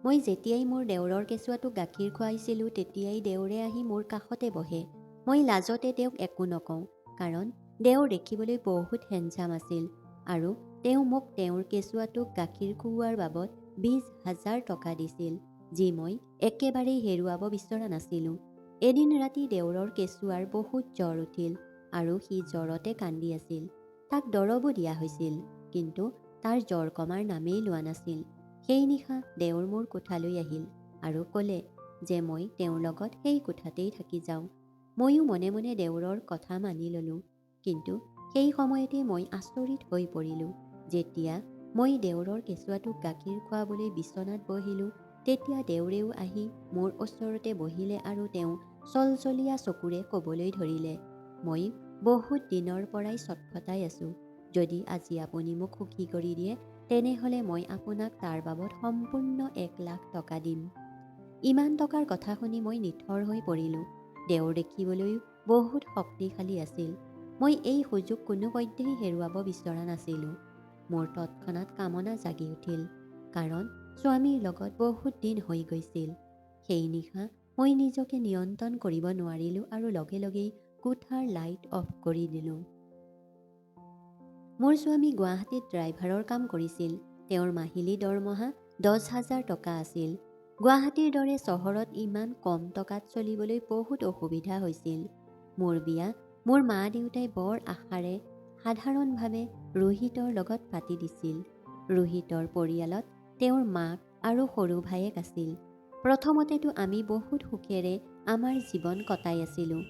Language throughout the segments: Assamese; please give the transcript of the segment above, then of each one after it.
মই যেতিয়াই মোৰ দেউৰৰ কেঁচুৱাটোক গাখীৰ খুৱাইছিলোঁ তেতিয়াই দেউৰে আহি মোৰ কাষতে বহে। মই লাজতে তেওঁক একো নকওঁ, কাৰণ দেউৰ দেখিবলৈ বহুত হেণ্ডচাম আছিল আৰু তেওঁ মোক তেওঁৰ কেঁচুৱাটোক গাখীৰ খুওৱাৰ বাবদ 20,000 টকা দিছিল, যি মই একেবাৰেই হেৰুৱাব বিচৰা নাছিলোঁ। এদিন ৰাতি দেউৰৰ কেঁচুৱাৰ বহুত জ্বৰ উঠিল আৰু সি জ্বৰতে কান্দি আছিল। তাক দৰবো দিয়া হৈছিল, কিন্তু তাৰ জ্বৰ কমাৰ নামেই লোৱা নাছিল। সেই নিশা দেউৰ মোৰ কোঠালৈ আহিল আৰু ক'লে যে মই তেওঁৰ লগত সেই কোঠাতেই থাকি যাওঁ। ময়ো মনে মনে দেউৰৰ কথা মানি ল'লোঁ, কিন্তু সেই সময়তে মই আচৰিত হৈ পৰিলোঁ। যেতিয়া মই দেউৰৰ কেঁচুৱাটোক গাখীৰ খুৱাবলৈ বিচনাত বহিলোঁ, তেতিয়া দেউৰেও আহি মোৰ ওচৰতে বহিলে আৰু তেওঁ চলচলীয়া চকুৰে ক'বলৈ ধৰিলে, মই বহুত দিনৰ পৰাই চটফটাই আছোঁ। যদি আজি আপুনি মোক সুখী কৰি দিয়ে, তেনেহ'লে মই আপোনাক তাৰ বাবদ সম্পূৰ্ণ 1,00,000 টকা দিম। ইমান টকাৰ কথা শুনি মই নিথৰ হৈ পৰিলোঁ। দেউৰ দেখিবলৈও বহুত শক্তিশালী আছিল। মই এই সুযোগ কোনোপধ্যেই হেৰুৱাব বিচৰা নাছিলোঁ। মোৰ তৎক্ষণাত কামনা জাগি উঠিল, কাৰণ স্বামীৰ লগত বহুত দিন হৈ গৈছিল। সেই নিশা মই নিজকে নিয়ন্ত্ৰণ কৰিব নোৱাৰিলোঁ আৰু লগে লগেই কোঠাৰ লাইট অফ কৰি দিলোঁ। মোৰ স্বামী গুৱাহাটীত ড্ৰাইভাৰৰ কাম কৰিছিল। তেওঁৰ মাহিলী দৰমহা 10,000 টকা আছিল। গুৱাহাটীৰ দৰে চহৰত ইমান কম টকাত চলিবলৈ বহুত অসুবিধা হৈছিল। মোৰ বিয়া মোৰ মা দেউতাই বৰ আশাৰে সাধাৰণভাৱে ৰোহিতৰ লগত পাতি দিছিল। ৰোহিতৰ পৰিয়ালত তেওঁৰ মাক আৰু সৰু ভায়েক আছিল। প্ৰথমতেতো আমি বহুত সুখেৰে আমাৰ জীৱন কটাই আছিলোঁ,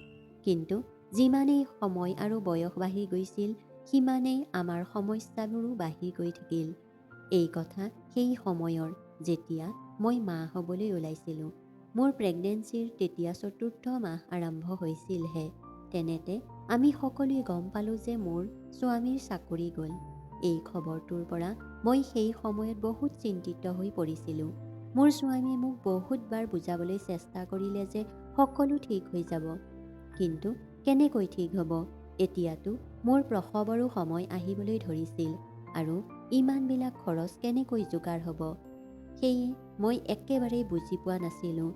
কিন্তু যিমানেই সময় আৰু বয়স বাঢ়ি গৈছিল, সিমানেই আমাৰ সমস্যাবোৰো বাঢ়ি গৈ থাকিল। এই কথা সেই সময়ৰ, যেতিয়া মই মা হ'বলৈ ওলাইছিলোঁ। মোৰ প্ৰেগনেঞ্চিৰ তেতিয়া 4ৰ্থ মাহ আৰম্ভ হৈছিলহে। তেনেতে আমি সকলোৱে গম পালোঁ যে মোৰ স্বামীৰ চাকৰি গ'ল। এই খবৰটোৰ পৰা মই সেই সময়ত বহুত চিন্তিত হৈ পৰিছিলোঁ। মোৰ স্বামীয়ে মোক বহুতবাৰ বুজাবলৈ চেষ্টা কৰিলে যে সকলো ঠিক হৈ যাব, কিন্তু কেনেকৈ ঠিক হ'ব? এতিয়াতো মোৰ প্ৰসৱৰো সময় আহিবলৈ ধৰিছিল আৰু ইমানবিলাক খৰচ কেনেকৈ যোগাৰ হ'ব? সেয়ে মই একেবাৰেই বুজি পোৱা নাছিলোঁ।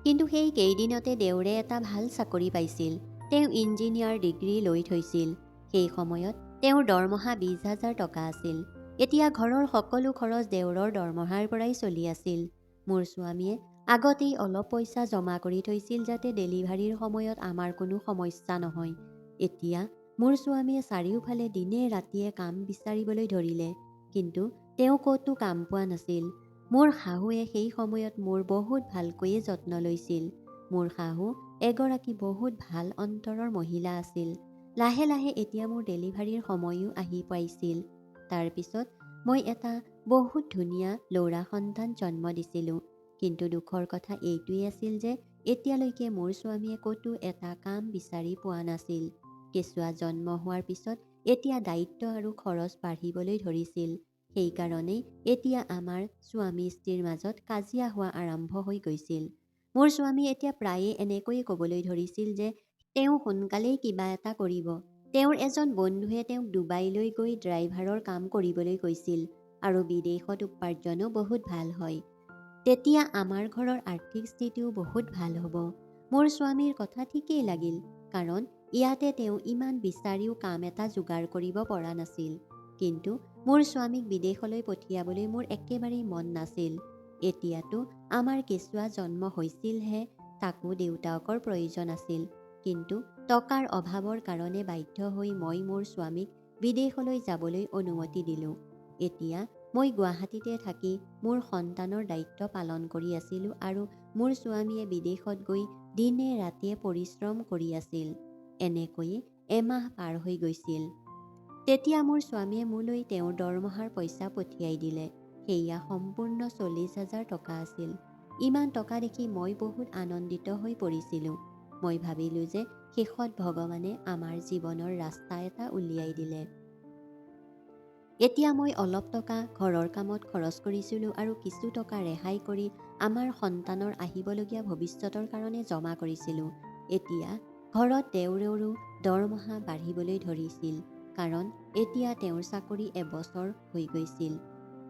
কিন্তু সেই কেইদিনতে দেউৰে এটা ভাল চাকৰি পাইছিল। তেওঁ ইঞ্জিনিয়াৰ ডিগ্ৰী লৈ থৈছিল। সেই সময়ত তেওঁৰ দৰমহা 20,000 টকা আছিল। এতিয়া ঘৰৰ সকলো খৰচ দেউৰৰ দৰমহাৰ পৰাই চলি আছিল। মোৰ স্বামীয়ে আগতেই অলপ পইচা জমা কৰি থৈছিল যাতে ডেলিভাৰীৰ সময়ত আমাৰ কোনো সমস্যা নহয়। এতিয়া মোৰ স্বামীয়ে চাৰিওফালে দিনে ৰাতিয়ে কাম বিচাৰিবলৈ ধৰিলে, কিন্তু তেওঁ ক'তো কাম পোৱা নাছিল। মোৰ শাহুৱে সেই সময়ত মোৰ বহুত ভালকৈয়ে যত্ন লৈছিল। মোৰ শাহু এগৰাকী বহুত ভাল অন্তৰৰ মহিলা আছিল। লাহে লাহে এতিয়া মোৰ ডেলিভাৰীৰ সময়ো আহি পাইছিল। তাৰ পিছত মই এটা বহুত ধুনীয়া ল'ৰা সন্তান জন্ম দিছিলোঁ। কিন্তু দুখৰ কথা এইটোৱেই আছিল যে এতিয়ালৈকে মোৰ স্বামীয়ে ক'তো এটা কাম বিচাৰি পোৱা নাছিল। কেঁচুৱা জন্ম হোৱাৰ পিছত এতিয়া দায়িত্ব আৰু খৰচ বাঢ়িবলৈ ধৰিছিল। সেইকাৰণেই এতিয়া আমাৰ স্বামী স্ত্ৰীৰ মাজত কাজিয়া হোৱা আৰম্ভ হৈ গৈছিল। মোৰ স্বামী এতিয়া প্ৰায়ে এনেকৈয়ে ক'বলৈ ধৰিছিল যে তেওঁ সোনকালেই কিবা এটা কৰিব। তেওঁৰ এজন বন্ধুৱে তেওঁক ডুবাইলৈ গৈ ড্ৰাইভাৰৰ কাম কৰিবলৈ কৈছিল আৰু বিদেশত উপাৰ্জনো বহুত ভাল হয়। তেতিয়া আমাৰ ঘৰৰ আৰ্থিক স্থিতিও বহুত ভাল হ'ব। মোৰ স্বামীৰ কথা ঠিকেই লাগিল, কাৰণ ইয়াতে তেওঁ ইমান বিচাৰিও কাম এটা যোগাৰ কৰিব পৰা নাছিল। কিন্তু মোৰ স্বামীক বিদেশলৈ পঠিয়াবলৈ মোৰ একেবাৰেই মন নাছিল। এতিয়াতো আমাৰ কেঁচুৱা জন্ম হৈছিলহে, তাকো দেউতাকৰ প্ৰয়োজন আছিল। কিন্তু টকাৰ অভাৱৰ কাৰণে বাধ্য হৈ মই মোৰ স্বামীক বিদেশলৈ যাবলৈ অনুমতি দিলোঁ। এতিয়া মই গুৱাহাটীতে থাকি মোৰ সন্তানৰ দায়িত্ব পালন কৰি আছিলোঁ আৰু মোৰ স্বামীয়ে বিদেশত গৈ দিনে ৰাতিয়ে পৰিশ্ৰম কৰি আছিল। এনেকৈয়ে এমাহ পাৰ হৈ গৈছিল। তেতিয়া মোৰ স্বামীয়ে মোলৈ তেওঁৰ দৰমহাৰ পইচা পঠিয়াই দিলে। সেয়া সম্পূৰ্ণ 40,000 টকা আছিল। ইমান টকা দেখি মই বহুত আনন্দিত হৈ পৰিছিলোঁ। মই ভাবিলোঁ যে শেষত ভগৱানে আমাৰ জীৱনৰ ৰাস্তা এটা উলিয়াই দিলে। এতিয়া মই অলপ টকা ঘৰৰ কামত খৰচ কৰিছিলোঁ আৰু কিছু টকা ৰেহাই কৰি আমাৰ সন্তানৰ আহিবলগীয়া ভৱিষ্যতৰ কাৰণে জমা কৰিছিলোঁ। এতিয়া ঘৰত দেউৰৰো দৰমহা বাঢ়িবলৈ ধৰিছিল, কাৰণ এতিয়া তেওঁৰ চাকৰি এবছৰ হৈ গৈছিল।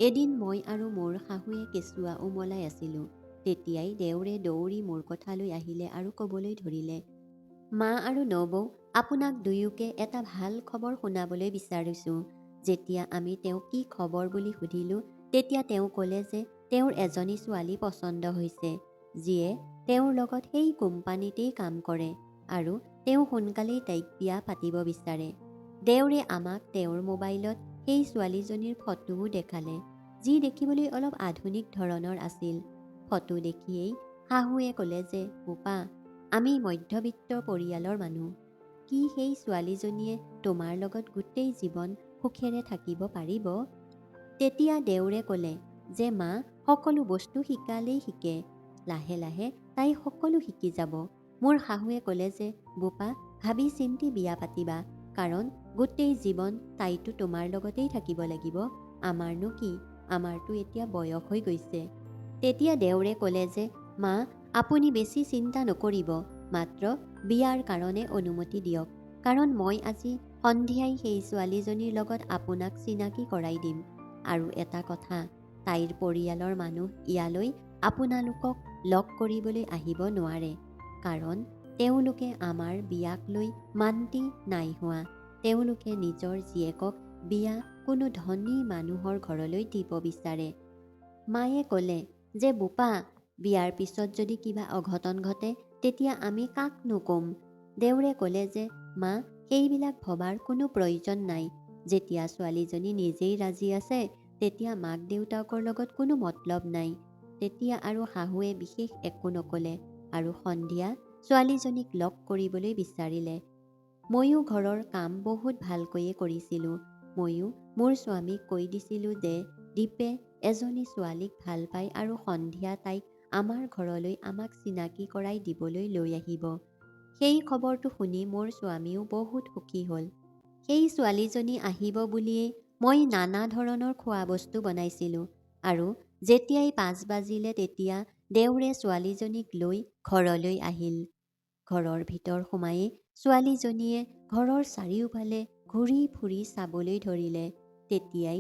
এদিন মই আৰু মোৰ শাহুৱে কেঁচুৱা উমলাই আছিলোঁ। তেতিয়াই দেউৰে দৌৰি মোৰ কথালৈ আহিলে আৰু ক'বলৈ ধৰিলে, মা আৰু নবৌ, আপোনাক দুয়োকে এটা ভাল খবৰ শুনাবলৈ বিচাৰিছোঁ। যেতিয়া আমি তেওঁক কি খবৰ বুলি সুধিলোঁ, তেতিয়া তেওঁ ক'লে যে তেওঁৰ এজনী ছোৱালী পচন্দ হৈছে, যিয়ে তেওঁৰ লগত সেই কোম্পানীতেই কাম কৰে আৰু তেওঁ সোনকালেই তাইক বিয়া পাতিব বিচাৰে। দেউৰে আমাক তেওঁৰ মোবাইলত সেই ছোৱালীজনীৰ ফটোও দেখালে, যি দেখিবলৈ অলপ আধুনিক ধৰণৰ আছিল। ফটো দেখিয়েই শাহুৱে ক'লে যে, বোপা, আমি মধ্যবিত্ত পৰিয়ালৰ মানুহ। কি সেই ছোৱালীজনীয়ে তোমাৰ লগত গোটেই জীৱন সুখেৰে থাকিব পাৰিব? তেতিয়া দেউৰে ক'লে যে, মা, সকলো বস্তু শিকালেই শিকে, লাহে লাহে তাই সকলো শিকি যাব। মোৰ শাহুৱে ক'লে যে, বোপা, ভাবি চিন্তি বিয়া পাতিবা, কাৰণ গোটেই জীৱন তাইতো তোমাৰ লগতেই থাকিব লাগিব। আমাৰনো কি, আমাৰতো এতিয়া বয়স হৈ গৈছে। তেতিয়া দেউৰে ক'লে যে, মা, আপুনি বেছি চিন্তা নকৰিব, মাত্ৰ বিয়াৰ কাৰণে অনুমতি দিয়ক, কাৰণ মই আজি সন্ধিয়াই সেই ছোৱালীজনীৰ লগত আপোনাক চিনাকি কৰাই দিম। আৰু এটা কথা, তাইৰ পৰিয়ালৰ মানুহ ইয়ালৈ আপোনালোকক লগ কৰিবলৈ আহিব নোৱাৰে, কাৰণ তেওঁলোকে আমাৰ বিয়াক লৈ মান্তি নাই হোৱা। তেওঁলোকে নিজৰ জীয়েকক বিয়া কোনো ধনী মানুহৰ ঘৰলৈ দিব বিচাৰে। মায়ে ক'লে যে, বোপা, বিয়াৰ পিছত যদি কিবা অঘটন ঘটে, তেতিয়া আমি কাকনো ক'ম? দেউৰে ক'লে যে, মা, সেইবিলাক ভবাৰ কোনো প্ৰয়োজন নাই। যেতিয়া ছোৱালীজনী নিজেই ৰাজি আছে, তেতিয়া মাক দেউতাকৰ লগত কোনো মতলব নাই। তেতিয়া আৰু শাহুৱে বিশেষ একো নক'লে আৰু সন্ধিয়া ছোৱালীজনীক লগ কৰিবলৈ বিচাৰিলে। ময়ো ঘৰৰ কাম বহুত ভালকৈয়ে কৰিছিলোঁ। ময়ো মোৰ স্বামীক কৈ দিছিলোঁ যে দীপে এজনী ছোৱালীক ভাল পায় আৰু সন্ধিয়া তাইক আমাৰ ঘৰলৈ আমাক চিনাকি কৰাই দিবলৈ লৈ আহিব। সেই খবৰটো শুনি মোৰ স্বামীও বহুত সুখী হ'ল। সেই ছোৱালীজনী আহিব বুলিয়েই মই নানা ধৰণৰ খোৱা বস্তু বনাইছিলোঁ আৰু যেতিয়াই 5 বাজিলে তেতিয়া দেউৰে ছোৱালীজনীক লৈ ঘৰলৈ আহিল। ঘৰৰ ভিতৰ সোমায়েই ছোৱালীজনীয়ে ঘৰৰ চাৰিওফালে ঘূৰি ফুৰি চাবলৈ ধৰিলে। তেতিয়াই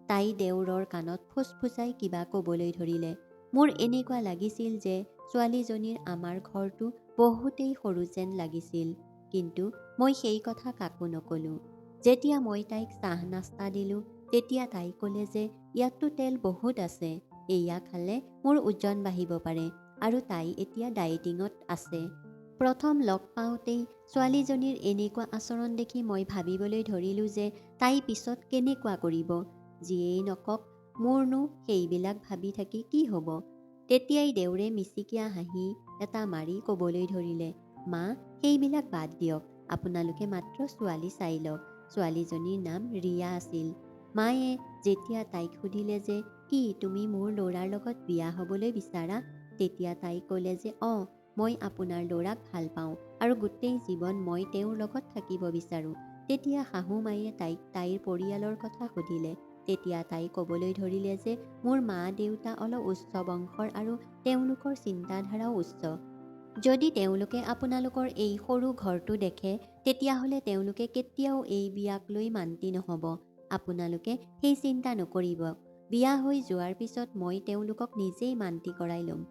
তাই দেউৰৰ কাণত ফুচফুচাই কিবা ক'বলৈ ধৰিলে। মোৰ এনেকুৱা লাগিছিল যে ছোৱালীজনীৰ আমাৰ ঘৰটো বহুতেই সৰু যেন লাগিছিল, কিন্তু মই সেই কথা কাকো নক'লোঁ। যেতিয়া মই তাইক চাহ নাস্তা দিলোঁ, তেতিয়া তাই ক'লে যে ইয়াততো তেল বহুত আছে, এয়া খালে মোৰ ওজন বাঢ়িব পাৰে আৰু তাই এতিয়া ডায়েটিঙত আছে। প্ৰথম লগ পাওঁতেই ছোৱালীজনীৰ এনেকুৱা আচৰণ দেখি মই ভাবিবলৈ ধৰিলোঁ যে তাই পিছত কেনেকুৱা কৰিব। যিয়েই নকওক, মোৰনো সেইবিলাক ভাবি থাকি কি হ'ব? তেতিয়াই দেউৰে মিচিকীয়া হাঁহি এটা মাৰি ক'বলৈ ধৰিলে, মা, সেইবিলাক বাদ দিয়ক, আপোনালোকে মাত্ৰ ছোৱালী চাই লওক। ছোৱালীজনীৰ নাম ৰিয়া আছিল। মায়ে যেতিয়া তাইক সুধিলে যে, কি তুমি মোৰ ল'ৰাৰ লগত বিয়া হ'বলৈ বিচাৰা? তেতিয়া তাই ক'লে যে, মই আপোনাৰ ল'ৰাক ভাল পাওঁ আৰু গোটেই জীৱন মই তেওঁৰ লগত থাকিব বিচাৰোঁ। তেতিয়া শাহু মায়ে তাইক তাইৰ পৰিয়ালৰ কথা সুধিলে। তেতিয়া তাই ক'বলৈ ধৰিলে যে মোৰ মা দেউতা অলপ উচ্চ বংশৰ আৰু তেওঁলোকৰ চিন্তাধাৰাও উচ্চ। যদি তেওঁলোকে আপোনালোকৰ এই সৰু ঘৰটো দেখে, তেতিয়াহ'লে তেওঁলোকে কেতিয়াও এই বিয়াক লৈ মান্তি নহ'ব। আপোনালোকে সেই চিন্তা নকৰিব। বিয়া হৈ যোৱাৰ পিছত মই তেওঁলোকক নিজেই মান্তি কৰাই ল'ম।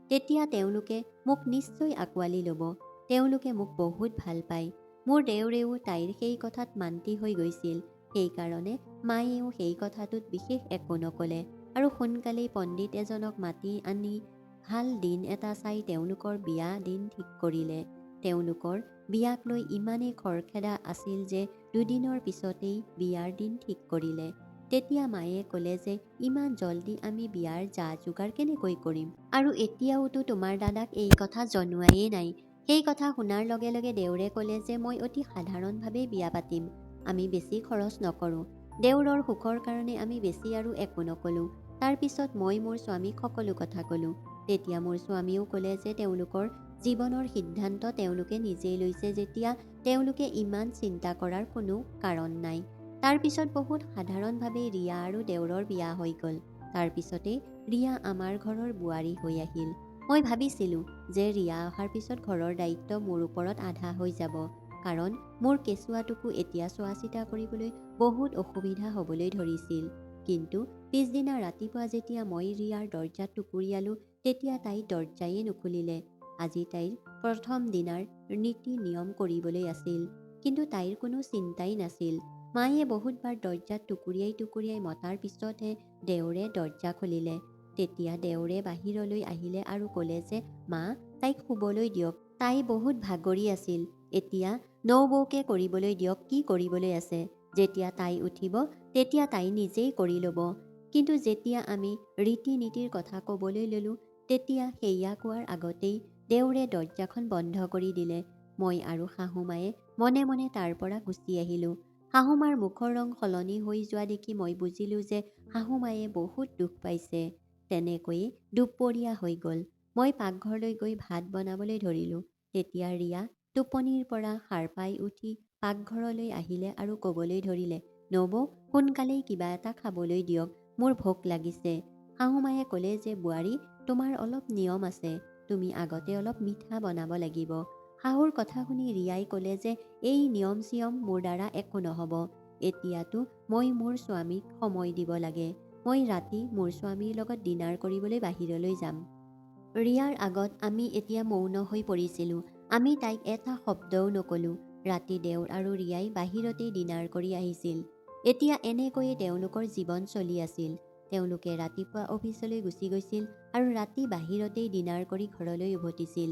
তেতিয়া তেওঁলোকে মোক নিশ্চয় আঁকোৱালি ল'ব। তেওঁলোকে মোক বহুত ভাল পায়। মোৰ দেউৰেও তাইৰ সেই কথাত মান্তি হৈ গৈছিল। সেইকাৰণে মায়েও সেই কথাটোত বিশেষ একো নক'লে আৰু সোনকালেই পণ্ডিত এজনক মাতি আনি ভাল দিন এটা চাই তেওঁলোকৰ বিয়া দিন ঠিক কৰিলে। তেওঁলোকৰ বিয়াক লৈ ইমানেই খৰখেদা আছিল যে দুদিনৰ পিছতেই বিয়াৰ দিন ঠিক কৰিলে। তেতিয়া মায়ে ক'লে যে ইমান জল্দি আমি বিয়াৰ যা যোগাৰ কেনেকৈ কৰিম? আৰু এতিয়াওতো তোমাৰ দাদাক এই কথা জনোৱায়েই নাই। সেই কথা শুনাৰ লগে লগে দেউৰে ক'লে যে মই অতি সাধাৰণভাৱেই বিয়া পাতিম। আমি বেছি খৰচ নকৰোঁ। দেউৰৰ সুখৰ কাৰণে আমি বেছি আৰু একো নক'লোঁ। তাৰ পিছত মই মোৰ স্বামীক সকলো কথা ক'লোঁ। তেতিয়া মোৰ স্বামীয়েও ক'লে যে তেওঁলোকৰ জীৱনৰ সিদ্ধান্ত তেওঁলোকে নিজেই লৈছে, যেতিয়া তেওঁলোকে ইমান চিন্তা কৰাৰ কোনো কাৰণ নাই। তাৰ পিছত বহুত সাধাৰণভাৱেই ৰিয়া আৰু দেউৰৰ বিয়া হৈ গ'ল। তাৰ পিছতেই ৰিয়া আমাৰ ঘৰৰ বোৱাৰী হৈ আহিল। মই ভাবিছিলোঁ যে ৰিয়া অহাৰ পিছত ঘৰৰ দায়িত্ব মোৰ ওপৰত আধা হৈ যাব, কাৰণ মোৰ কেঁচুৱাটোকো এতিয়া চোৱা চিতা কৰিবলৈ বহুত অসুবিধা হ'বলৈ ধৰিছিল। কিন্তু পিছদিনা ৰাতিপুৱা যেতিয়া মই ৰিয়াৰ দৰজাত টুকুৰিয়ালোঁ তেতিয়া তাই দৰজায়ে নুখুলিলে। আজি তাইৰ প্ৰথম দিনাৰ নীতি নিয়ম কৰিবলৈ আছিল, কিন্তু তাইৰ কোনো চিন্তাই নাছিল। মায়ে বহুতবাৰ দৰজাত টুকুৰিয়াই মতাৰ পিছতহে দেওৰে দৰজা খুলিলে। তেতিয়া দেওৰে বাহিৰলৈ আহিলে আৰু ক'লে যে মা, তাইক শুবলৈ দিয়ক, তাই বহুত ভাগৰি আছিল। এতিয়া নবৌকে কৰিবলৈ দিয়ক, কি কৰিবলৈ আছে। যেতিয়া তাই উঠিব তেতিয়া তাই নিজেই কৰি ল'ব। কিন্তু যেতিয়া আমি ৰীতি নীতিৰ কথা ক'বলৈ ল'লোঁ তেতিয়া সেয়া কোৱাৰ আগতেই দেওৰে দৰজাখন বন্ধ কৰি দিলে। মই আৰু শাহুমায়ে মনে মনে তাৰ পৰা গুচি আহিলোঁ। শাহুমাৰ মুখৰ ৰং সলনি হৈ যোৱা দেখি মই বুজিলোঁ যে শাহুমায়ে বহুত দুখ পাইছে। তেনেকৈয়ে দুপৰীয়া হৈ গ'ল। মই পাকঘৰলৈ গৈ ভাত বনাবলৈ ধৰিলোঁ। তেতিয়া ৰিয়া টোপনিৰ পৰা সাৰ পাই উঠি পাকঘৰলৈ আহিলে আৰু ক'বলৈ ধৰিলে, নবৌ, সোনকালেই কিবা এটা খাবলৈ দিয়ক, মোৰ ভোক লাগিছে। শাহুমায়ে ক'লে যে বোৱাৰী, তোমাৰ অলপ নিয়ম আছে, তুমি আগতে অলপ মিঠা বনাব লাগিব। শাহুৰ কথা শুনি ৰিয়াই ক'লে যে এই নিয়ম চিয়ম মোৰ দ্বাৰা একো নহ'ব। এতিয়াতো মই মোৰ স্বামীক সময় দিব লাগে। মই ৰাতি মোৰ স্বামীৰ লগত ডিনাৰ কৰিবলৈ বাহিৰলৈ যাম। ৰিয়াৰ আগত আমি এতিয়া মৌন হৈ পৰিছিলোঁ। আমি তাইক এটা শব্দও নক'লোঁ। ৰাতি দেওৰ আৰু ৰিয়াই বাহিৰতেই ডিনাৰ কৰি আহিছিল। এতিয়া এনেকৈয়ে তেওঁলোকৰ জীৱন চলি আছিল। তেওঁলোকে ৰাতিপুৱা অফিচলৈ গুচি গৈছিল আৰু ৰাতি বাহিৰতেই ডিনাৰ কৰি ঘৰলৈ উভতিছিল।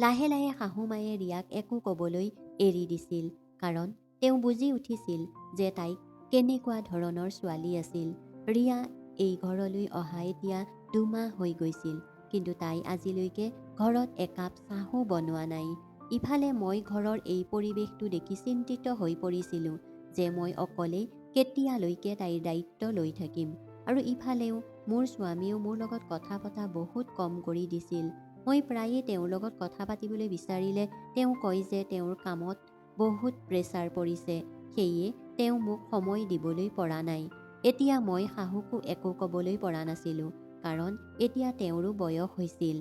লাহে লাহে শাহুমায়ে ৰিয়াক একো ক'বলৈ এৰি দিছিল, কাৰণ তেওঁ বুজি উঠিছিল যে তাইক কেনেকুৱা ধৰণৰ ছোৱালী আছিল। ৰিয়া এই ঘৰলৈ অহা এতিয়া 2 মাহ হৈ গৈছিল, কিন্তু তাই আজিলৈকে ঘৰত একাপ চাহো বনোৱা নাই। ইফালে মই ঘৰৰ এই পৰিৱেশটো দেখি চিন্তিত হৈ পৰিছিলোঁ যে মই অকলেই কেতিয়ালৈকে তাইৰ দায়িত্ব লৈ থাকিম। আৰু ইফালেও মোৰ স্বামীয়েও মোৰ লগত কথা পতা বহুত কম কৰি দিছিল। মই প্ৰায়ে তেওঁৰ লগত কথা পাতিবলৈ বিচাৰিলে তেওঁ কয় যে তেওঁৰ কামত বহুত প্ৰেছাৰ পৰিছে, সেয়ে তেওঁ মোক সময় দিবলৈ পৰা নাই। এতিয়া মই শাহুকো একো ক'বলৈ পৰা নাছিলোঁ, কাৰণ এতিয়া তেওঁৰো বয়স হৈছিল।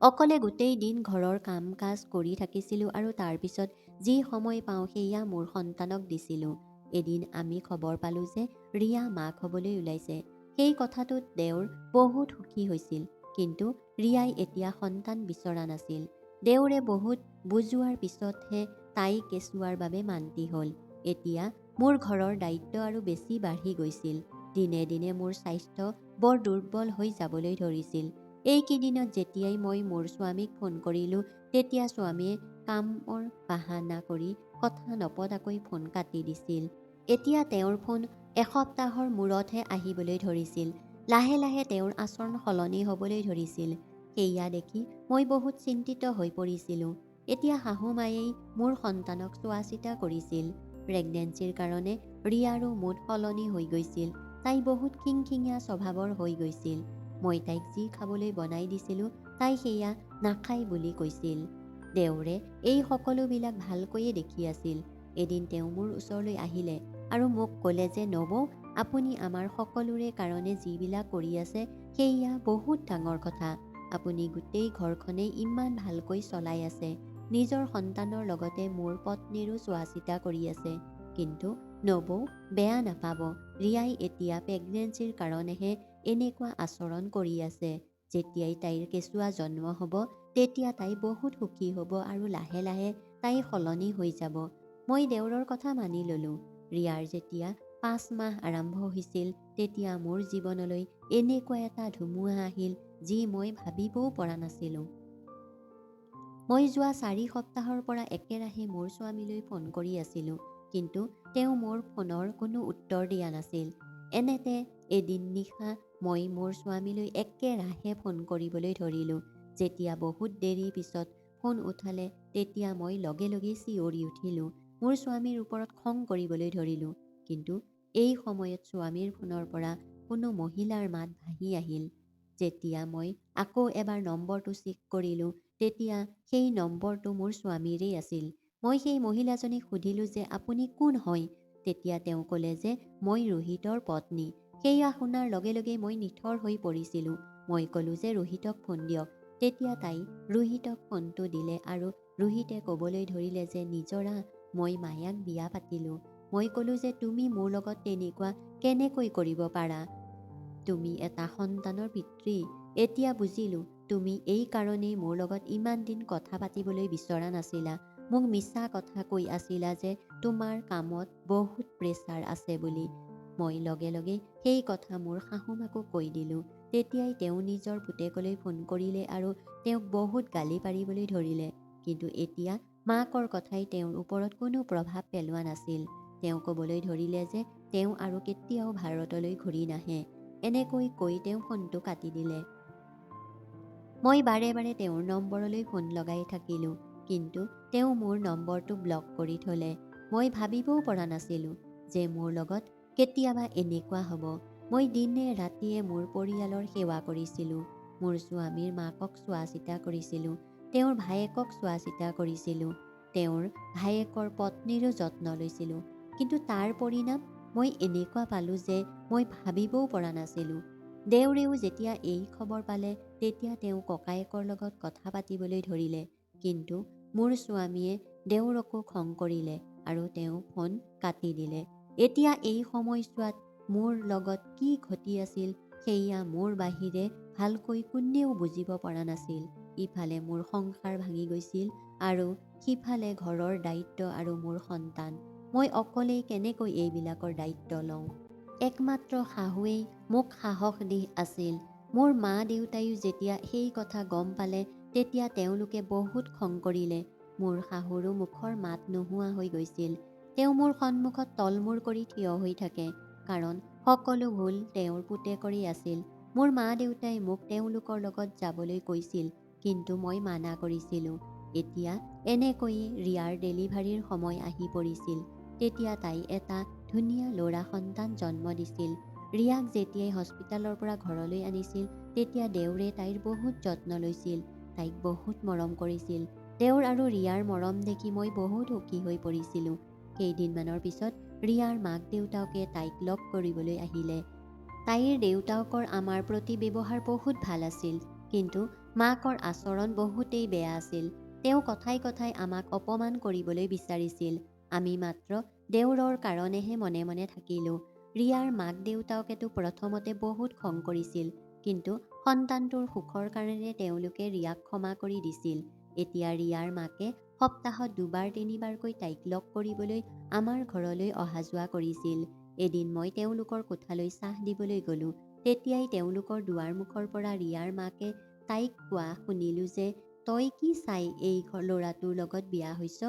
অকলে গোটেই দিন ঘৰৰ কাম কাজ কৰি থাকিছিলোঁ আৰু তাৰপিছত যি সময় পাওঁ সেয়া মোৰ সন্তানক দিছিলোঁ। এদিন আমি খবৰ পালোঁ যে ৰিয়া মাক হ'বলৈ ওলাইছে। সেই কথাটোত দেওৰ বহুত সুখী হৈছিল, কিন্তু ৰিয়াই এতিয়া সন্তান বিচৰা নাছিল। দেওৰে বহুত বুজোৱাৰ পিছতহে তাই কেঁচুৱাৰ বাবে মান্তি হ'ল। এতিয়া মোৰ ঘৰৰ দায়িত্ব আৰু বেছি বাঢ়ি গৈছিল। দিনে দিনে মোৰ স্বাস্থ্য বৰ দুৰ্বল হৈ যাবলৈ ধৰিছিল। এইকেইদিনত যেতিয়াই মই মোৰ স্বামীক ফোন কৰিলোঁ তেতিয়া স্বামীয়ে কামৰ বাহানা কৰি কথা নপতাকৈ ফোন কাটি দিছিল। এতিয়া তেওঁৰ ফোন এসপ্তাহৰ মূৰতহে আহিবলৈ ধৰিছিল। লাহে লাহে তেওঁৰ আচৰণ সলনি হ'বলৈ ধৰিছিল। সেয়া দেখি মই বহুত চিন্তিত হৈ পৰিছিলোঁ। এতিয়া শাহুমায়েই মোৰ সন্তানক চোৱা চিতা কৰিছিল। প্ৰেগনেঞ্চিৰ কাৰণে ৰিয়াৰো মুড সলনি হৈ গৈছিল। তাই বহুত খিংখিঙীয়া স্বভাৱৰ হৈ গৈছিল। মই তাইক যি খাবলৈ বনাই দিছিলোঁ তাই সেয়া নাখায় বুলি কৈছিল। দেওৰে এই সকলোবিলাক ভালকৈয়ে দেখি আছিল। এদিন তেওঁ মোৰ ওচৰলৈ আহিলে আৰু মোক ক'লে যে নবৌ, আপুনি আমাৰ সকলোৰে কাৰণে যিবিলাক কৰি আছে সেয়া বহুত ডাঙৰ কথা। আপুনি গোটেই ঘৰখনেই ইমান ভালকৈ চলাই আছে, নিজৰ সন্তানৰ লগতে মোৰ পত্নীৰো চোৱা চিতা কৰি আছে। কিন্তু নবৌ, বেয়া নাপাব, ৰিয়াই এতিয়া প্ৰেগনেঞ্চিৰ কাৰণেহে এনেকুৱা আচৰণ কৰি আছে। যেতিয়াই তাইৰ কেঁচুৱা জন্ম হ'ব তেতিয়া তাই বহুত সুখী হ'ব আৰু লাহে লাহে তাই সলনি হৈ যাব। মই দেওৰৰ কথা মানি ল'লোঁ। ৰিয়াৰ যেতিয়া 5 মাহ আৰম্ভ হৈছিল তেতিয়া মোৰ জীৱনলৈ এনেকুৱা এটা ধুমুহা আহিল যি মই ভাবিবও পৰা নাছিলোঁ। মই যোৱা 4 সপ্তাহৰ পৰা একেৰাহে মোৰ স্বামীলৈ ফোন কৰি আছিলোঁ, কিন্তু তেওঁ মোৰ ফোনৰ কোনো উত্তৰ দিয়া নাছিল। এনেতে এদিন নিশা মই মোৰ স্বামীলৈ একেৰাহে ফোন কৰিবলৈ ধৰিলোঁ। যেতিয়া বহুত দেৰি পিছত ফোন উঠালে তেতিয়া মই লগে লগে চিঞৰি উঠিলোঁ। মোৰ স্বামীৰ ওপৰত খং কৰিবলৈ ধৰিলোঁ, কিন্তু এই সময়ত স্বামীৰ ফোনৰ পৰা কোনো মহিলাৰ মাত ভাহি আহিল। যেতিয়া মই আকৌ এবাৰ নম্বৰটো চেক কৰিলোঁ তেতিয়া সেই নম্বৰটো মোৰ স্বামীৰেই আছিল। মই সেই মহিলাজনীক সুধিলোঁ যে আপুনি কোন হয়? তেতিয়া তেওঁ ক'লে যে মই ৰোহিতৰ পত্নী। সেয়া শুনাৰ লগে লগে মই নিথৰ হৈ পৰিছিলোঁ। মই ক'লোঁ যে ৰোহিতক ফোন দিয়ক। তেতিয়া তাই ৰোহিতক ফোনটো দিলে আৰু ৰোহিতে ক'বলৈ ধৰিলে যে নিজৰা, মই মায়াক বিয়া পাতিলোঁ। মই ক'লোঁ যে তুমি মোৰ লগত তেনেকুৱা কেনেকৈ কৰিব পাৰা? তুমি এটা সন্তানৰ পিতৃ। এতিয়া বুজিলোঁ তুমি এই কাৰণেই মোৰ লগত ইমান দিন কথা পাতিবলৈ বিচৰা নাছিলা। মোক মিছা কথা কৈ আছিলা যে তোমাৰ কামত বহুত প্ৰেছাৰ আছে বুলি। মই লগে লগে সেই কথা মোৰ শাহুমাকো কৈ দিলোঁ। তেতিয়াই তেওঁ নিজৰ পুতেকলৈ ফোন কৰিলে আৰু তেওঁক বহুত গালি পাৰিবলৈ ধৰিলে। কিন্তু এতিয়া মাকৰ কথাই তেওঁৰ ওপৰত কোনো প্ৰভাৱ পেলোৱা নাছিল। তেওঁ ক'বলৈ ধৰিলে যে তেওঁ আৰু কেতিয়াও ভাৰতলৈ ঘূৰি নাহে। এনেকৈ কৈ তেওঁ ফোনটো কাটি দিলে। মই বাৰে বাৰে তেওঁৰ নম্বৰলৈ ফোন লগাই থাকিলোঁ, কিন্তু তেওঁ মোৰ নম্বৰটো ব্লক কৰি থ'লে। মই ভাবিবও পৰা নাছিলোঁ যে মোৰ লগত কেতিয়াবা এনেকুৱা হ'ব। মই দিনে ৰাতিয়ে মোৰ পৰিয়ালৰ সেৱা কৰিছিলোঁ। মোৰ স্বামীৰ মাকক চোৱা চিতা কৰিছিলোঁ, তেওঁৰ ভায়েকক চোৱা চিতা কৰিছিলোঁ, তেওঁৰ ভায়েকৰ পত্নীৰো যত্ন লৈছিলোঁ। কিন্তু তাৰ পৰিণাম মই এনেকুৱা পালোঁ যে মই ভাবিবও পৰা নাছিলোঁ। দেউৰেও যেতিয়া এই খবৰ পালে তেতিয়া তেওঁ ককায়েকৰ লগত কথা পাতিবলৈ ধৰিলে। কিন্তু মোৰ স্বামীয়ে দেউৰকো খং কৰিলে আৰু তেওঁ ফোন কাটি দিলে। এতিয়া এই সময়ছোৱাত মোৰ লগত কি ঘটি আছিল সেয়া মোৰ বাহিৰে ভালকৈ কোনেও বুজিব পৰা নাছিল। ইফালে মোৰ সংসাৰ ভাঙি গৈছিল আৰু সিফালে ঘৰৰ দায়িত্ব আৰু মোৰ সন্তান। মই অকলেই কেনেকৈ এইবিলাকৰ দায়িত্ব লওঁ? একমাত্ৰ শাহুৱেই মোক সাহস দি আছিল। মোৰ মা দেউতায়ো যেতিয়া সেই কথা গম পালে তেতিয়া তেওঁলোকে বহুত খং কৰিলে। মোৰ শাহুৰো মুখৰ মাত নোহোৱা হৈ গৈছিল। তেওঁ মোৰ সন্মুখত তলমূৰ কৰি থিয় হৈ থাকে, কাৰণ সকলো ভুল তেওঁৰ পুতেকৰেই আছিল। মোৰ মা দেউতাই মোক তেওঁলোকৰ লগত যাবলৈ কৈছিল, কিন্তু মই মানা কৰিছিলোঁ। এতিয়া এনেকৈয়ে ৰিয়াৰ ডেলিভাৰীৰ সময় আহি পৰিছিল। তেতিয়া তাই এটা ধুনীয়া ল'ৰা সন্তান জন্ম দিছিল। ৰিয়াক যেতিয়াই হস্পিটালৰ পৰা ঘৰলৈ আনিছিল তেতিয়া দেউৰে তাইৰ বহুত যত্ন লৈছিল, তাইক বহুত মৰম কৰিছিল। দেউৰ আৰু ৰিয়াৰ মৰম দেখি মই বহুত সুখী হৈ পৰিছিলোঁ। কেইদিনমানৰ পিছত ৰিয়াৰ মাক দেউতাকে তাইক লগ কৰিবলৈ আহিলে। তাইৰ দেউতাকৰ আমাৰ প্ৰতি ব্যৱহাৰ বহুত ভাল আছিল, কিন্তু মাকৰ আচৰণ বহুতেই বেয়া আছিল। তেওঁ কথাই কথাই আমাক অপমান কৰিবলৈ বিচাৰিছিল। আমি মাত্ৰ দেউৰৰ কাৰণেহে মনে মনে থাকিলোঁ। ৰিয়াৰ মাক দেউতাকেতো প্ৰথমতে বহুত খং কৰিছিল, কিন্তু সন্তানটোৰ সুখৰ কাৰণে তেওঁলোকে ৰিয়াক ক্ষমা কৰি দিছিল। এতিয়া ৰিয়াৰ মাকে সপ্তাহত 2-3বাৰকৈ তাইক লগ কৰিবলৈ আমাৰ ঘৰলৈ অহা যোৱা কৰিছিল। এদিন মই তেওঁলোকৰ কোঠালৈ চাহ দিবলৈ গ'লোঁ। তেতিয়াই তেওঁলোকৰ দুৱাৰমুখৰ পৰা ৰিয়াৰ মাকে তাইক কোৱা শুনিলোঁ যে তই কি চাই এই ল'ৰাটোৰ লগত বিয়া হৈছ,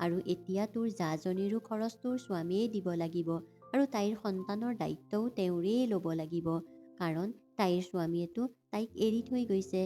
আৰু এতিয়া তোৰ জাজনীৰো খৰচ তোৰ স্বামীয়ে দিব লাগিব আৰু তাইৰ সন্তানৰ দায়িত্বও তেওঁৰেই ল'ব লাগিব, কাৰণ তাইৰ স্বামীয়েতো তাইক এৰি থৈ গৈছে।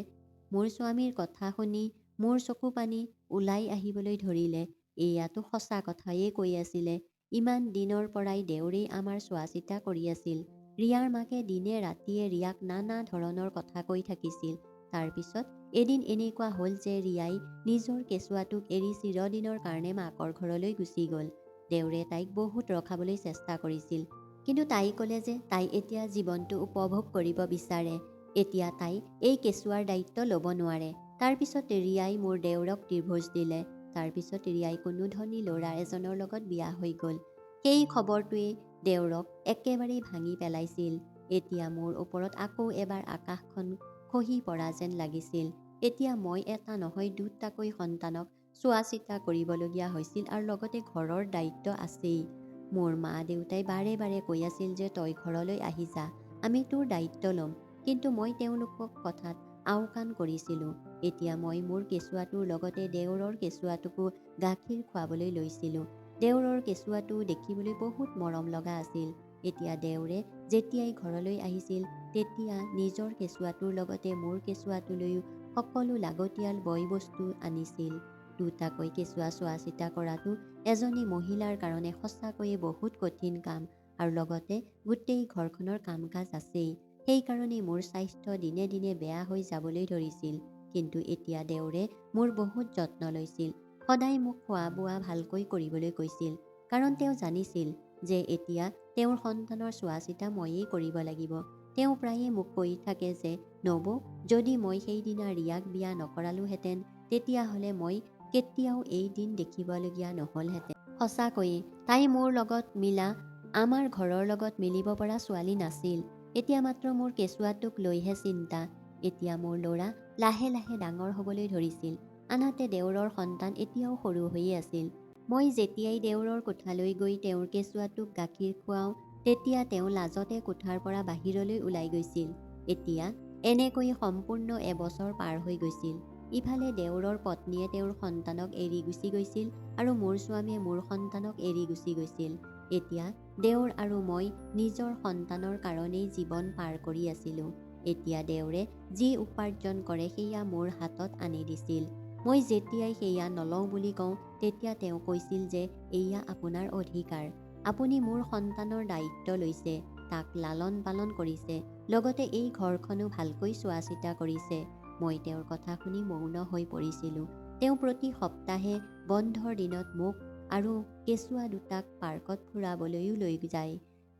মোৰ স্বামীৰ কথা শুনি মোৰ চকু পানী ওলাই আহিবলৈ ধৰিলে। এয়াতো সঁচা কথায়েই কৈ আছিলে। ইমান দিনৰ পৰাই দেউৰেই আমাৰ চোৱা চিতা কৰি আছিল। ৰিয়াৰ মাকে দিনে ৰাতিয়ে ৰিয়াক নানা ধৰণৰ কথা কৈ থাকিছিল। তাৰপিছত এদিন এনেকুৱা হ'ল যে ৰিয়াই নিজৰ কেঁচুৱাটোক এৰি চিৰদিনৰ কাৰণে মাকৰ ঘৰলৈ গুচি গ'ল। দেউৰে তাইক বহুত ৰখাবলৈ চেষ্টা কৰিছিল, কিন্তু তাই ক'লে যে তাই এতিয়া জীৱনটো উপভোগ কৰিব বিচাৰে। এতিয়া তাই এই কেঁচুৱাৰ দায়িত্ব ল'ব নোৱাৰে। তাৰপিছত ৰিয়াই মোৰ দেউৰক ডিভোৰ্চ দিলে। তাৰপিছত ৰিয়াই কোনো ধনী ল'ৰা এজনৰ লগত বিয়া হৈ গ'ল। সেই খবৰটোৱে দেউৰক একেবাৰেই ভাঙি পেলাইছিল। এতিয়া মোৰ ওপৰত আকৌ এবাৰ আকাশখন খহি পৰা যেন লাগিছিল। এতিয়া মই এটা নহয় দুটাকৈ সন্তানক চোৱা চিতা কৰিবলগীয়া হৈছিল আৰু লগতে ঘৰৰ দায়িত্ব আছেই। মোৰ মা দেউতাই বাৰে বাৰে কৈ আছিল যে তই ঘৰলৈ আহি যা, আমি তোৰ দায়িত্ব ল'ম, কিন্তু মই তেওঁলোকক কথাত আওকাণ কৰিছিলোঁ। এতিয়া মই মোৰ কেঁচুৱাটোৰ লগতে দেউৰৰ কেঁচুৱাটোকো গাখীৰ খুৱাবলৈ লৈছিলোঁ। দেউৰৰ কেঁচুৱাটো দেখিবলৈ বহুত মৰম লগা আছিল। এতিয়া দেউৰে যেতিয়াই ঘৰলৈ আহিছিল তেতিয়া নিজৰ কেঁচুৱাটোৰ লগতে মোৰ কেঁচুৱাটোলৈও সকলো লাগতিয়াল বয় বস্তু আনিছিল। দুটাকৈ কেঁচুৱা চোৱা চিতা কৰাটো এজনী মহিলাৰ কাৰণে সঁচাকৈয়ে বহুত কঠিন কাম, আৰু লগতে গোটেই ঘৰখনৰ কাম কাজ আছেই। সেইকাৰণে মোৰ স্বাস্থ্য দিনে দিনে বেয়া হৈ যাবলৈ ধৰিছিল। কিন্তু এতিয়া দেউৰে মোৰ বহুত যত্ন লৈছিল। সদায় মোক খোৱা বোৱা ভালকৈ কৰিবলৈ কৈছিল, কাৰণ তেওঁ জানিছিল যে এতিয়া তেওঁৰ সন্তানৰ চোৱা চিতা ময়েই কৰিব লাগিব। তেওঁ প্ৰায়ে মোক কৈ থাকে যে নবৌ, যদি মই সেইদিনা ৰিয়াক বিয়া নকৰালোহেঁতেন তেতিয়াহ'লে মই কেতিয়াও এই দিন দেখিবলগীয়া নহ'লহেঁতেন। সঁচাকৈয়ে তাই মোৰ লগত মিলা আমাৰ ঘৰৰ লগত মিলিব পৰা ছোৱালী নাছিল। এতিয়া মাত্ৰ মোৰ কেঁচুৱাটোক লৈহে চিন্তা। এতিয়া মোৰ ল'ৰা লাহে লাহে ডাঙৰ হ'বলৈ ধৰিছিল। আনহাতে দেউৰৰ সন্তান এতিয়াও সৰু হৈয়ে আছিল। মই যেতিয়াই দেউৰৰ কোঠালৈ গৈ তেওঁৰ কেঁচুৱাটোক গাখীৰ খুৱাওঁ তেতিয়া তেওঁ লাজতে কোঠাৰ পৰা বাহিৰলৈ ওলাই গৈছিল। এতিয়া এনেকৈ সম্পূৰ্ণ এবছৰ পাৰ হৈ গৈছিল। ইফালে দেউৰৰ পত্নীয়ে তেওঁৰ সন্তানক এৰি গুচি গৈছিল আৰু মোৰ স্বামীয়ে মোৰ সন্তানক এৰি গুচি গৈছিল। এতিয়া দেউৰ আৰু মই নিজৰ সন্তানৰ কাৰণেই জীৱন পাৰ কৰি আছিলোঁ। এতিয়া দেউৰে যি উপাৰ্জন কৰে সেয়া মোৰ হাতত আনি দিছিল। মই যেতিয়াই সেয়া নলওঁ বুলি কওঁ তেতিয়া তেওঁ কৈছিল যে এয়া আপোনাৰ অধিকাৰ। আপুনি মোৰ সন্তানৰ দায়িত্ব লৈছে, তাক লালন পালন কৰিছে, লগতে এই ঘৰখনো ভালকৈ চোৱা চিতা কৰিছে। মই তেওঁৰ কথা শুনি মৌন হৈ পৰিছিলোঁ। তেওঁ প্ৰতি সপ্তাহে বন্ধৰ দিনত মোক আৰু কেঁচুৱা দুটাক পাৰ্কত ফুৰাবলৈও লৈ যায়।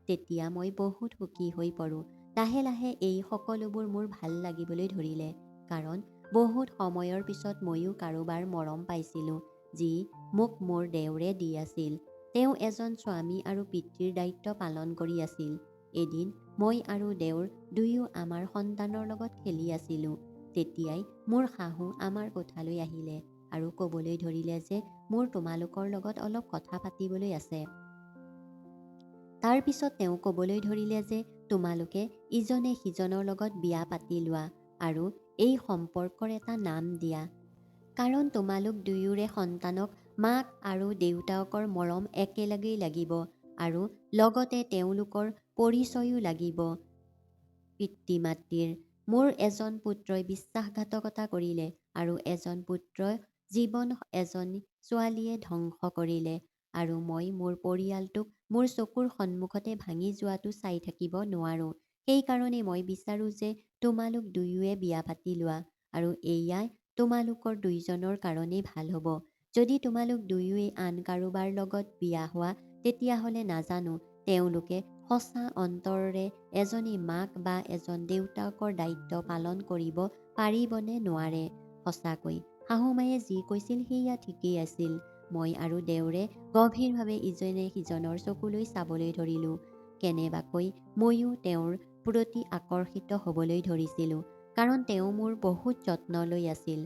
তেতিয়া মই বহুত সুখী হৈ পৰোঁ। লাহে লাহে এই সকলোবোৰ মোৰ ভাল লাগিবলৈ ধৰিলে, কাৰণ বহুত সময়ৰ পিছত ময়ো কাৰোবাৰ মৰম পাইছিলোঁ যি মোক মোৰ দেউৰে দি আছিল। তেওঁ এজন স্বামী আৰু পিতৃৰ দায়িত্ব পালন কৰি আছিল। এদিন মই আৰু দেউৰ দুয়ো আমাৰ সন্তানৰ লগত খেলি আছিলোঁ। তেতিয়াই মোৰ শাহু আমাৰ কোঠালৈ আহিলে আৰু ক'বলৈ ধৰিলে যে মোৰ তোমালোকৰ লগত অলপ কথা পাতিবলৈ আছে। তাৰ পিছত তেওঁ ক'বলৈ ধৰিলে যে তোমালোকে ইজনে সিজনৰ লগত বিয়া পাতি লোৱা আৰু এই সম্পৰ্কৰ এটা নাম দিয়া, কাৰণ তোমালোক দুয়োৰে সন্তানক মাক আৰু দেউতাকৰ মৰম একেলগেই লাগিব আৰু লগতে তেওঁলোকৰ পৰিচয়ো লাগিব। পিতৃ মাতৃৰ মোৰ এজন পুত্ৰই বিশ্বাসঘাতকতা কৰিলে আৰু এজন পুত্ৰৰ জীৱন এজনী ছোৱালীয়ে ধ্বংস কৰিলে আৰু মই মোৰ পৰিয়ালটোক মোৰ চকুৰ সন্মুখতে ভাঙি যোৱাটো চাই থাকিব নোৱাৰোঁ। সেইকাৰণে মই বিচাৰোঁ যে তোমালোক দুয়োৱে বিয়া পাতি লোৱা আৰু এয়াই তোমালোকৰ দুইজনৰ কাৰণেই ভাল হ'ব। যদি তোমালোক দুয়োৱে আন কাৰোবাৰ লগত বিয়া হোৱা তেতিয়াহ'লে নাজানো তেওঁলোকে সঁচা অন্তৰেৰে এজনী মাক বা এজন দেউতাকৰ দায়িত্ব পালন কৰিব পাৰিবনে নোৱাৰে। সঁচাকৈ শাহুমায়ে যি কৈছিল সেয়া ঠিকেই আছিল। মই আৰু দেউৰে গভীৰভাৱে ইজনে সিজনৰ চকুলৈ চাবলৈ ধৰিলোঁ। কেনেবাকৈ ময়ো তেওঁৰ প্ৰতি আকৰ্ষিত হ'বলৈ ধৰিছিলোঁ, কাৰণ তেওঁ মোৰ বহুত যত্ন লৈ আছিল।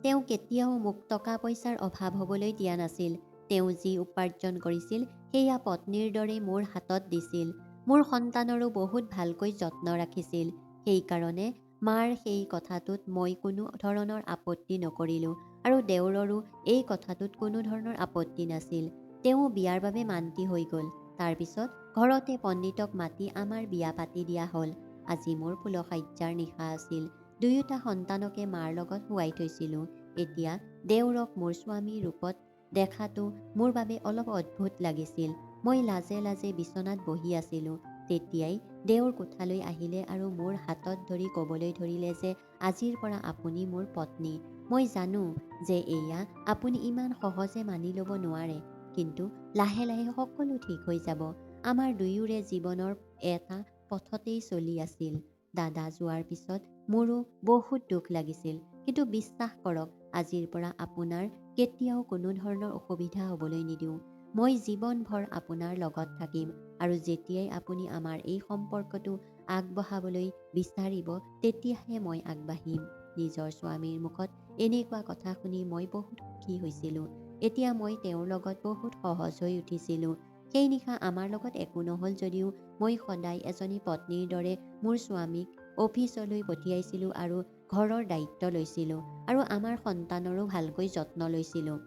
তেওঁ কেতিয়াও মোক টকা পইচাৰ অভাৱ হ'বলৈ দিয়া নাছিল। তেওঁ যি উপাৰ্জন কৰিছিল সেয়া পত্নীৰ দৰে মোৰ হাতত দিছিল। মোৰ সন্তানৰো বহুত ভালকৈ যত্ন ৰাখিছিল। সেইকাৰণে মাৰ সেই কথাটোত মই কোনো ধৰণৰ আপত্তি নকৰিলোঁ আৰু দেউৰৰো এই কথাটোত কোনো ধৰণৰ আপত্তি নাছিল। তেওঁ বিয়াৰ বাবে মান্তি হৈ গ'ল। তাৰপিছত ঘৰতে পণ্ডিতক মাতি আমাৰ বিয়া পাতি দিয়া হ'ল। আজি মোৰ ফুলশয্যাৰ নিশা আছিল। দুয়োটা সন্তানকে মাৰ লগত শুৱাই থৈছিলোঁ। এতিয়া দেউৰক মোৰ স্বামীৰ ৰূপত দেখাটো মোৰ বাবে অলপ অদ্ভুত লাগিছিল। মই লাজে লাজে বিচনাত বহি আছিলোঁ। তেতিয়াই দেউৰ কোঠালৈ আহিলে আৰু মোৰ হাতত ধৰি ক'বলৈ ধৰিলে যে আজিৰ পৰা আপুনি মোৰ পত্নী। মই জানো যে এয়া আপুনি ইমান সহজে মানি ল'ব নোৱাৰে, কিন্তু লাহে লাহে সকলো ঠিক হৈ যাব। আমাৰ দুয়োৰে জীৱনৰ এটা পথতেই চলি আছিল। দাদা যোৱাৰ পিছত মোৰো বহুত দুখ লাগিছিল, কিন্তু বিশ্বাস কৰক আজিৰ পৰা আপোনাৰ কেতিয়াও কোনো ধৰণৰ অসুবিধা হ'বলৈ নিদিওঁ। মই জীৱনভৰ আপোনাৰ লগত থাকিম আৰু যেতিয়াই আপুনি আমাৰ এই সম্পৰ্কটো আগবঢ়াবলৈ বিচাৰিব তেতিয়াহে মই আগবাঢ়িম। নিজৰ স্বামীৰ মুখত এনেকুৱা কথা শুনি মই বহুত সুখী হৈছিলোঁ। এতিয়া মই তেওঁৰ লগত বহুত সহজ হৈ উঠিছিলোঁ। সেই নিশা আমাৰ লগত একো নহ'ল যদিও মই সদায় এজনী পত্নীৰ দৰে মোৰ স্বামীক অফিচলৈ পঠিয়াইছিলোঁ আৰু ঘৰৰ দায়িত্ব লৈছিলোঁ আৰু আমাৰ সন্তানৰো ভালকৈ যত্ন লৈছিলোঁ।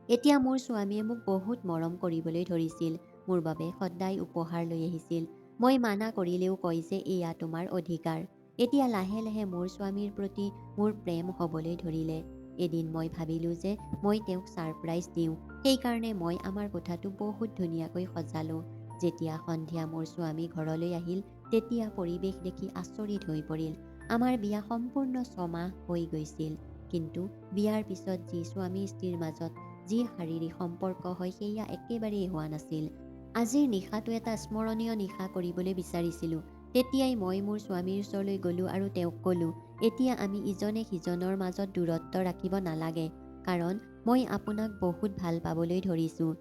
এতিয়া মোৰ স্বামীয়ে মোক বহুত মৰম কৰিবলৈ ধৰিছিল। মোৰ বাবে সদায় উপহাৰ লৈ আহিছিল। মই মানা কৰিলেও কয় যে এয়া তোমাৰ অধিকাৰ। এতিয়া লাহে লাহে মোৰ স্বামীৰ প্ৰতি মোৰ প্ৰেম হ'বলৈ ধৰিলে। এদিন মই ভাবিলোঁ যে মই তেওঁক ছাৰপ্ৰাইজ দিওঁ। সেইকাৰণে মই আমাৰ কোঠাটো বহুত ধুনীয়াকৈ সজালোঁ। যেতিয়া সন্ধিয়া মোৰ স্বামী ঘৰলৈ আহিল তেতিয়া পৰিৱেশ দেখি আচৰিত হৈ পৰিল। আমাৰ বিয়া সম্পূৰ্ণ 6 মাহ হৈ গৈছিল, কিন্তু বিয়াৰ পিছত যি স্বামী স্ত্ৰীৰ মাজত যি শাৰীৰিক সম্পৰ্ক হয় সেয়া একেবাৰেই হোৱা নাছিল। আজিৰ নিশাটো এটা স্মৰণীয় নিশা কৰিবলৈ বিচাৰিছিলোঁ। তেতিয়াই মই মোৰ স্বামীৰ ওচৰলৈ গ'লোঁ আৰু তেওঁক ক'লোঁ, এতিয়া আমি ইজনে সিজনৰ মাজত দূৰত্ব ৰাখিব নালাগে, কাৰণ মই আপোনাক বহুত ভাল পাবলৈ ধৰিছোঁ।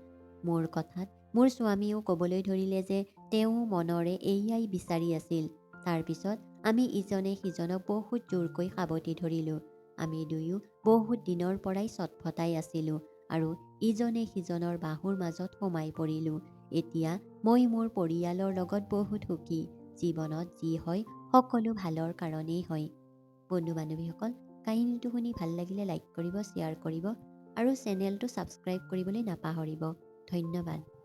মোৰ কথাত মোৰ স্বামীয়েও ক'বলৈ ধৰিলে যে তেওঁ মনৰে এইয়াই বিচাৰি আছিল। তাৰপিছত আমি ইজনে সিজনক বহুত জোৰকৈ সাৱটি ধৰিলোঁ। আমি দুয়ো বহুত দিনৰ পৰাই চটফটাই আছিলোঁ আৰু ইজনে সিজনৰ বাহুৰ মাজত সোমাই পৰিলোঁ। এতিয়া মই মোৰ পৰিয়ালৰ লগত বহুত সুখী। জীৱনত যি হয় সকলো ভালৰ কাৰণেই হয়। বন্ধু বান্ধৱীসকল, কাহিনীটো শুনি ভাল লাগিলে লাইক কৰিব, শ্বেয়াৰ কৰিব আৰু চেনেলটো ছাবস্ক্ৰাইব কৰিবলৈ নাপাহৰিব। ধন্যবাদ।